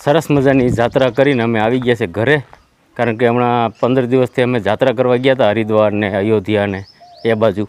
સરસ મજાની જાત્રા કરીને અમે આવી ગયા છે ઘરે, કારણ કે હમણાં 15 દિવસથી અમે જાત્રા કરવા ગયા હતા હરિદ્વાર ને અયોધ્યા ને એ બાજુ.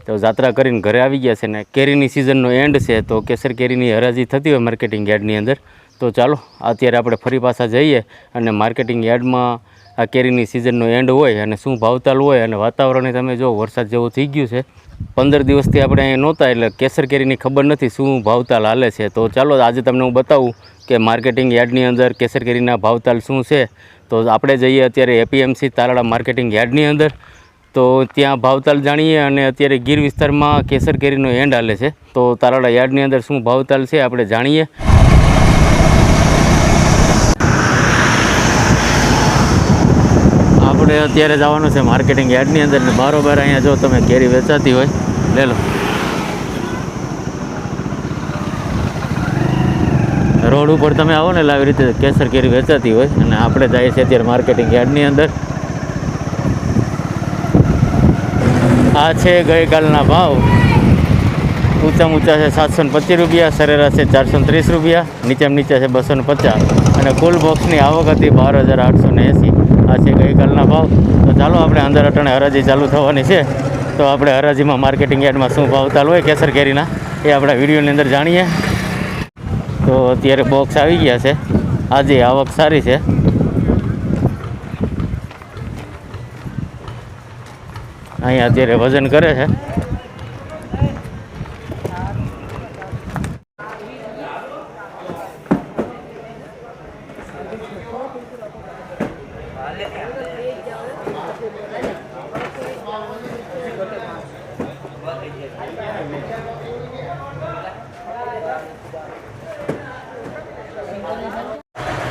તો જાત્રા કરીને ઘરે આવી ગયા છે ને કેરીની સિઝનનો એન્ડ છે, તો કેસર કેરીની હરાજી થતી હોય માર્કેટિંગ યાર્ડની અંદર. તો ચાલો અત્યારે આપણે ફરી પાછા જઈએ અને માર્કેટિંગ યાર્ડમાં આ કેરીની સિઝનનો એન્ડ હોય અને શું ભાવતાલ હોય, અને વાતાવરણે તમે જો વરસાદ જેવું થઈ ગયું છે. 15 દિવસથી આપણે અહીંયા નહોતા એટલે કેસર કેરીની ખબર નથી શું ભાવતાલ હાલે છે. તો ચાલો આજે તમને હું બતાવું કે માર્કેટિંગ યાર્ડની અંદર કેસર કેરીના ભાવતાલ શું છે. તો આપણે જઈએ અત્યારે એપીએમસી તાલાળા માર્કેટિંગ યાર્ડની અંદર, તો ત્યાં ભાવતાલ જાણીએ. અને અત્યારે ગીર વિસ્તારમાં કેસર કેરીનો એન્ડ હાલે છે, તો તાલાળા યાર્ડની અંદર શું ભાવતાલ છે આપણે જાણીએ. આપણે અત્યારે જવાનું છે માર્કેટિંગ યાર્ડની અંદર ને બારોબાર અહીંયા જો તમે કેરી વેચાતી હોય લે લો. રોડ ઉપર તમે આવો ને એટલે આવી રીતે કેસર કેરી વેચાતી હોય, અને આપણે જઈએ છીએ અત્યારે માર્કેટિંગ યાર્ડની અંદર. આ છે ગઈકાલના ભાવ. ઊંચામાં ઊંચા છે 725 રૂપિયા, સરેરાશ છે 430 રૂપિયા, નીચેમાં નીચે છે 250, અને કુલ બોક્સની આવક હતી 12,880. આ છે ગઈકાલના ભાવ. તો ચાલો આપણે અંદર અટાણે હરાજી ચાલુ થવાની છે, તો આપણે હરાજીમાં માર્કેટિંગ યાર્ડમાં શું ભાવતાલ હોય કેસર કેરીના એ આપણા વિડીયોની અંદર જાણીએ. તો અત્યારે બોક્સ આવી ગયા છે, આજે આવક સારી છે. અહીંયા અત્યારે વજન કરે છે.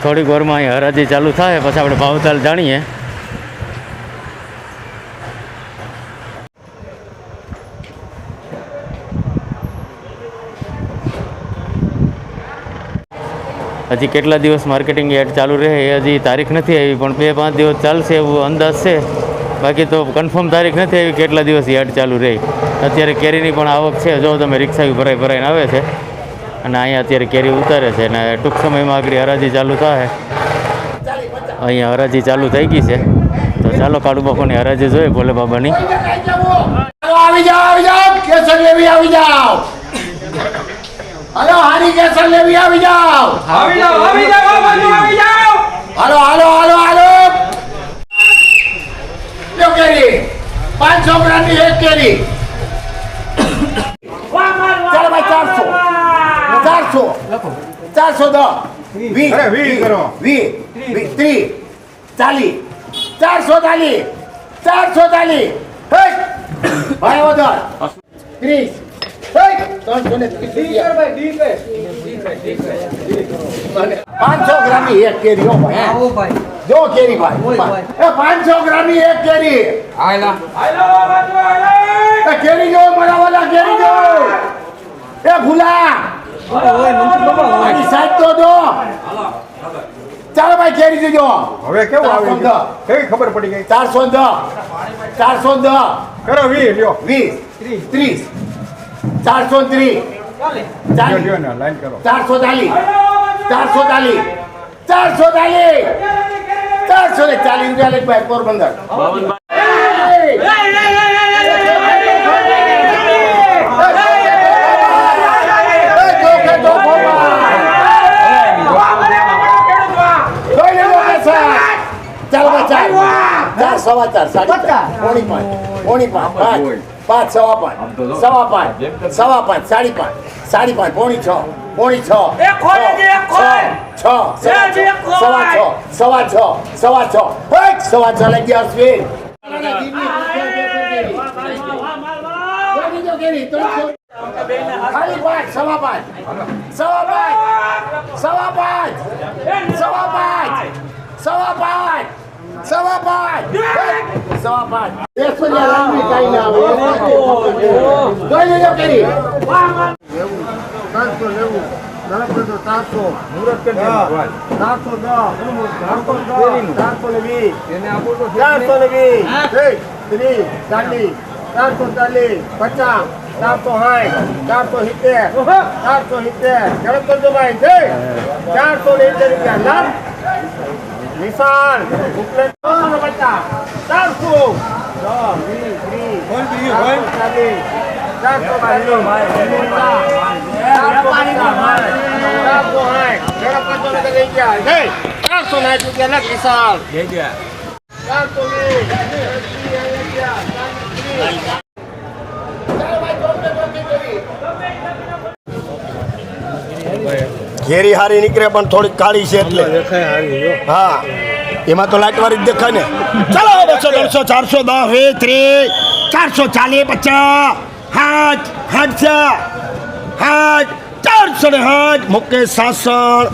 થોડીક વારમાં અહીંયા હરાજી ચાલુ થાય પછી આપણે ભાવતાલ જાણીએ. હજી કેટલા દિવસ માર્કેટિંગ યાર્ડ ચાલુ રહે એ હજી તારીખ નથી આવી, પણ 2-5 દિવસ ચાલશે એવું અંદાજ છે. બાકી તો કન્ફર્મ તારીખ નથી આવી કેટલા દિવસ યાર્ડ ચાલુ રહે. અત્યારે કેરીની પણ આવક છે, જો તમે રિક્ષા ભરાઈને આવે છે, અને અહીંયા અત્યારે કેરી ઉતારે છે. અને ટૂંક સમયમાં આગળ હરાજી ચાલુ થાય. અહીંયા હરાજી ચાલુ થઈ ગઈ છે, તો ચાલો કાળુ બાપુની હરાજી જોઈએ ભોલે બાબાની. આવી જાઓ કેસર લેવી આવી જાઓ. હાલો હારી કેસર લેવી આવી જાઓ. આવી જાઓ હાલો લો કેરી 500 ગ્રામની એક કેરી. ચાલો ભાઈ 400 20 કરો 20 30 40 440 ભાઈ વધર 30 500 ગ્રામની એક કેરી હો ભાઈ. જો કેરી ભાઈ 500 ગ્રામની એક કેરી. કેરી જો મારા વાલા કેરી જો. એ ભૂલા સાઈડ તો દો. ચાલો ભાઈ કેરી દેજો. હવે કેવું આવે કેવી ખબર પડી ગઈ. 410 કરો 20 લ્યો 20 30 430 લાઈન કરો 440 રૂપિયા લે ભાઈ પોરબંદર. ચાલો ભાઈ 4 સવા 4 પોણી 5 સવા 5 સાડી 5 પોણી 6 સવા 6 લઈ ગયા સ્વીટ. ખાલી 5 સવા 5 કઈ ના આવે. 440 50 460, 470, 470. ઝડપ કરજો ભાઈ, જય. 470 રૂપિયા લાખ. નિશાન ઉપલેટ 450, 400. 420. ઘેરી હારી નીકળે પણ થોડીક કાળી છે એટલે હા એમાં તો લાઈટ વાળી જ દેખાય ને. ચાલો 200, 300, 410, 20, 30, 440, 50, 60, 460, મુકેશ સાસણ.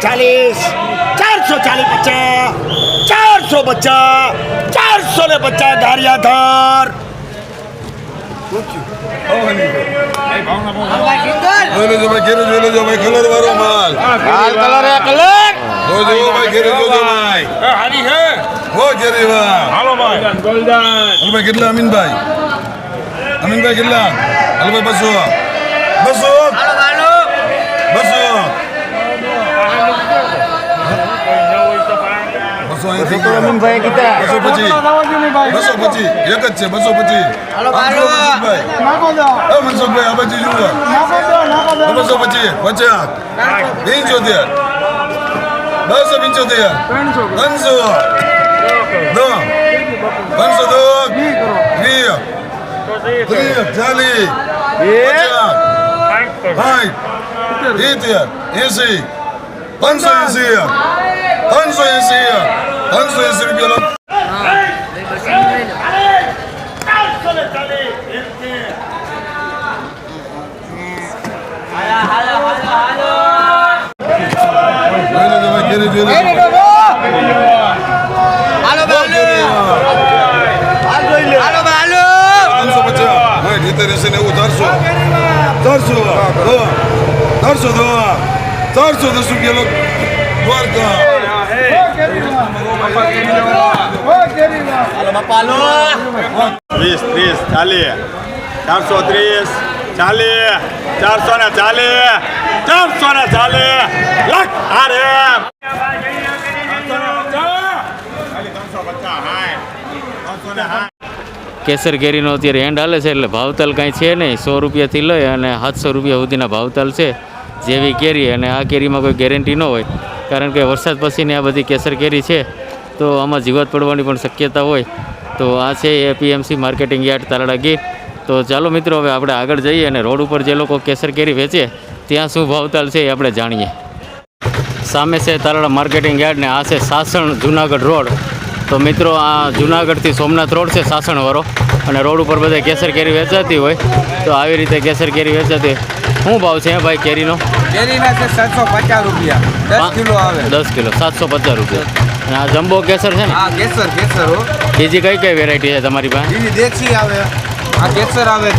ચાલીસ, 440, 50, 450, 450 ગારિયાધાર. જોઈ લેજો ભાઈ કલર વાળો માલ જોજો ભાઈ ઘેરે જોજો ભાઈ હારી હે હો ઘેરે વાહ હાલો ભાઈ કેટલા અમીનભાઈ કેટલા હાલો ભાઈ 200 અમીનભાઈ કીધા 225 એક જ છે 225 મનસુખભાઈ આ બાજુ જુઓ 225 50 75 275 500 20, 30, 40, 430, 40, 440, 440 લાખ અરે કેસર કેરીનો અત્યારે એન્ડ હાલે છે એટલે ભાવતાલ કાંઈ છે નહીં. 100 રૂપિયાથી લઈ અને 700 રૂપિયા સુધીના ભાવતાલ છે જેવી કેરી. અને આ કેરીમાં કોઈ ગેરંટી ન હોય કારણ કે વરસાદ પછીની આ બધી કેસર કેરી છે તો આમાં જીવાત પડવાની પણ શક્યતા હોય. તો આ છે APMC marketing yard Talala Gir. તો ચાલો મિત્રો હવે આપણે આગળ જઈએ અને રોડ ઉપર જે લોકો કેસર કેરી વેચે ત્યાં શું ભાવતાલ છે એ આપણે જાણીએ. સામે છે તાલાળા માર્કેટિંગ યાર્ડ ને આ છે સાસણ જુનાગઢ રોડ. તો મિત્રો આ જુનાગઢથી સોમનાથ રોડ છે સાસણવાળો અને રોડ ઉપર બધા કેસર કેરી વેચાતી હોય તો આવી રીતે કેસર કેરી વેચાતી. શું ભાવ છે ભાઈ કેરીનો? કેરીના છે 750 રૂપિયા 10 કિલો આવે 10 કિલો 750 રૂપિયા. અને આ જમ્બો કેસર છે ને? હા કેસર હો. બીજી કઈ કઈ વેરાયટી છે તમારી પાસે? બીજી દેશી આવે, આ કેસર આવે,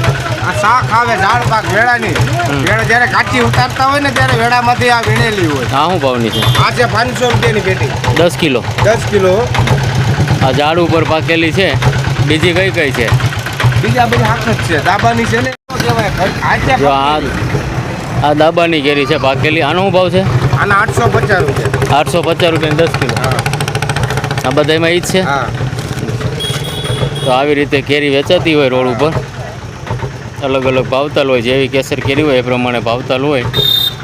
આ શાક આવે ઝાડ પાક વેળાની. વેળા જ્યારે કાચી ઉતારતા હોય ને ત્યારે વેળામાંથી આ વીણેલી હોય. આ શું ભાવની છે? આ છે 500 રૂપિયાની પેટી 10 કિલો. 10 કિલો. આ ઝાડ ઉપર પાકેલી છે. બીજી કઈ કઈ છે? બીજા બધી હાથ જ છે દાબાની છે ને કહેવાય. જો આ દાબાની કેરી છે પાકેલી. આનો શું ભાવ છે? આના 850 રૂપિયા 850 રૂપિયાની 10 કિલો. આ બધામાં ઈ જ છે. હા તો આવી રીતે કેરી વેચાતી હોય રોડ ઉપર. અલગ અલગ ભાવતાલ હોય, જેવી કેસર કેરી હોય એ પ્રમાણે ભાવતાલ હોય.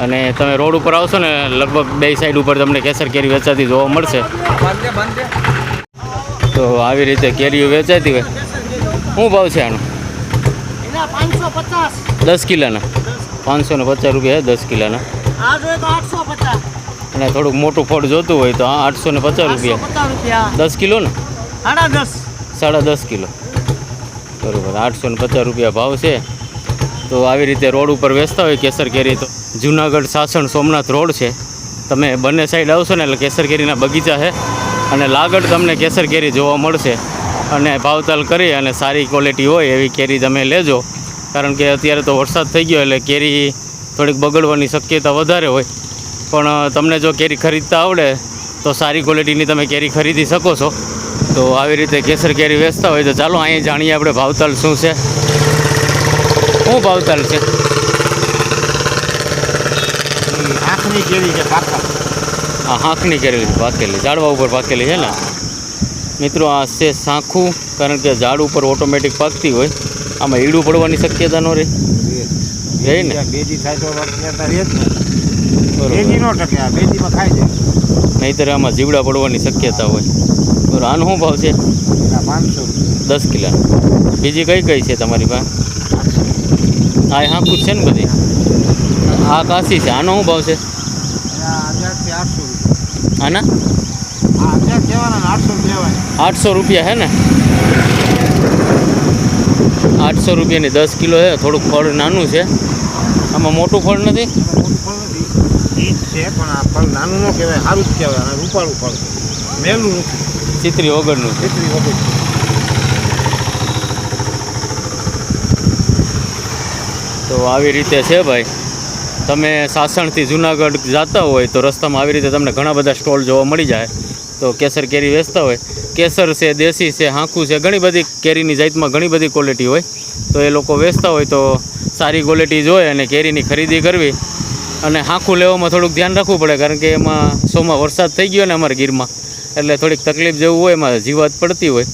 અને તમે રોડ ઉપર આવશો ને લગભગ બે સાઈડ ઉપર તમને કેસર કેરી વેચાતી જોવા મળશે. તો આવી રીતે કેરીઓ વેચાતી હોય. શું ભાવ છે આનો? 10 કિલોના 550 રૂપિયા 10 કિલોના. અને થોડુંક મોટું ફળ જોતું હોય તો 850 રૂપિયા 10 કિલો ને 10.5 કિલો બરાબર 850 રૂપિયા ભાવ છે. તો આવી રીતે રોડ ઉપર વેચતા હોય કેસર કેરી. તો જુનાગઢ સાસણ સોમનાથ રોડ છે. તમે બંને સાઈડ આવશો ને એટલે કેસર કેરીના બગીચા છે અને લાગડ તમને કેસર કેરી જોવા મળશે. અને ભાવતાલ કરી અને સારી ક્વોલિટી હોય એવી કેરી તમે લેજો, કારણ કે અત્યારે તો વરસાદ થઈ ગયો એટલે કેરી થોડીક બગડવાની શક્યતા વધારે હોય. પણ તમને જો કેરી ખરીદતા આવડે તો સારી ક્વોલિટીની તમે કેરી ખરીદી શકો છો. તો આવી રીતે કેસર કેરી વેચતા હોય તો ચાલો અહીંયા જાણીએ આપણે ભાવતાલ શું છે. શું ભાવતાલ છે? આંખની કેરી છે પાકા. આ હાંકની કેરી પાકેલી, ઝાડવા ઉપર પાકેલી છે ને મિત્રો. આ છે સાંખું, કારણ કે ઝાડ ઉપર ઓટોમેટિક પાકતી હોય. આમાં ઈડું પડવાની શક્યતા ન રહે રહી ને? બેજી થાય તો શક્યતા રહે જ ને. બરોબર. બેજી નો ટકે, આ બેજીમાં ખાઈ જાય. નહીંતર આમાં જીવડા પડવાની શક્યતા હોય. બરોબર. આનો શું ભાવ છે? 500 10 કિલા. બીજી કઈ કઈ છે તમારી પાસે? આ હાંકું જ છે ને બધી? આ કાશી છે. આનો શું ભાવ છે? 1000 થી 800 રૂપિયા. આના આ 1000 કહેવાના 800 લેવાય. 800 રૂપિયા છે ને? 800 રૂપિયાની 10 કિલો છે. થોડુંક ફળ નાનું છે. આમાં મોટું ફળ નથી? મોટું ફળ નથી, ઈ જ છે, પણ આ ફળ નાનું ન કહેવાય, સારું જ કહેવાય. અને રૂપાળું ફળ છે, મેલું નથી, ચિત્રી વગરનું છે. એટલી વખત. તો આવી રીતે છે ભાઈ. તમે સાસણથી જુનાગઢ જતા હોય તો રસ્તામાં આવી રીતે તમને ઘણા બધા સ્ટોલ જોવા મળી જાય. તો કેસર કેરી વેચતા હોય. કેસર છે, દેશી છે, હાંકું છે, ઘણી બધી કેરીની જાતમાં ઘણી બધી ક્વોલિટી હોય. તો એ લોકો વેચતા હોય તો સારી ક્વોલિટી જોઈ અને કેરીની ખરીદી કરવી. અને હાંકું લેવામાં થોડુંક ધ્યાન રાખવું પડે, કારણ કે એમાં સોમાં વરસાદ થઈ ગયો ને અમારા ગીરમાં, એટલે થોડીક તકલીફ જેવું હોય, એમાં જીવાત પડતી હોય.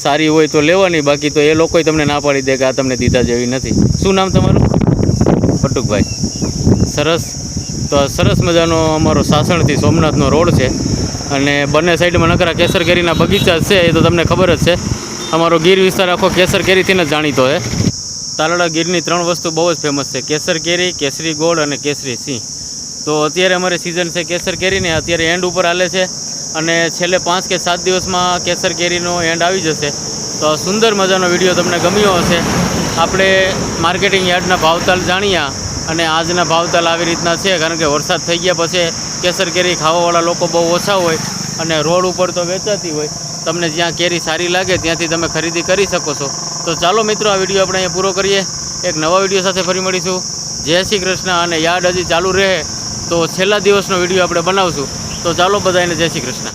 સારી હોય તો લેવાની, બાકી તો એ લોકોય તમને ના પાડી દે કે આ તમને દીધા જેવી નથી. શું નામ તમારું? પટુકભાઈ. સરસ. તો આ સરસ મજાનો અમારો સાસણથી સોમનાથનો રોડ છે અને બંને સાઈડમાં નકરા કેસર કેરીના બગીચા છે. એ તો તમને ખબર જ છે. અમારો ગીર વિસ્તાર આખો કેસર કેરીથી જ જાણીતો છે. તાલાળા ગીરની 3 વસ્તુ બહુ જ ફેમસ છે: કેસર કેરી, કેસરી ગોળ અને કેસરી સિંહ. તો અત્યારે અમારી સિઝન છે કેસર કેરીની, અત્યારે એન્ડ ઉપર હાલે છે અને છેલ્લે 5 કે 7 દિવસમાં કેસર કેરીનો એન્ડ આવી જશે. તો આ સુંદર મજાનો વિડીયો તમને ગમ્યો હશે. આપણે માર્કેટિંગ યાર્ડના ભાવતાલ જાણ્યા અને આજના ભાવતાલ આવી રીતના છે, કારણ કે વરસાદ થઈ ગયા પછી કેસર કેરી ખાવાવાળા લોકો બહુ ઓછા હોય અને રોડ ઉપર તો વેચાતી હોય. તમને જ્યાં કેરી સારી લાગે ત્યાંથી તમે ખરીદી કરી શકો છો. તો ચાલો મિત્રો, આ વિડીયો આપણે અહીંયા પૂરો કરીએ. એક નવા વિડીયો સાથે ફરી મળીશું. જય શ્રી કૃષ્ણ. અને યાર્ડ હજી ચાલુ રહે તો છેલ્લા દિવસનો વિડીયો આપણે બનાવશું. તો ચાલો બધાને જય શ્રી કૃષ્ણ.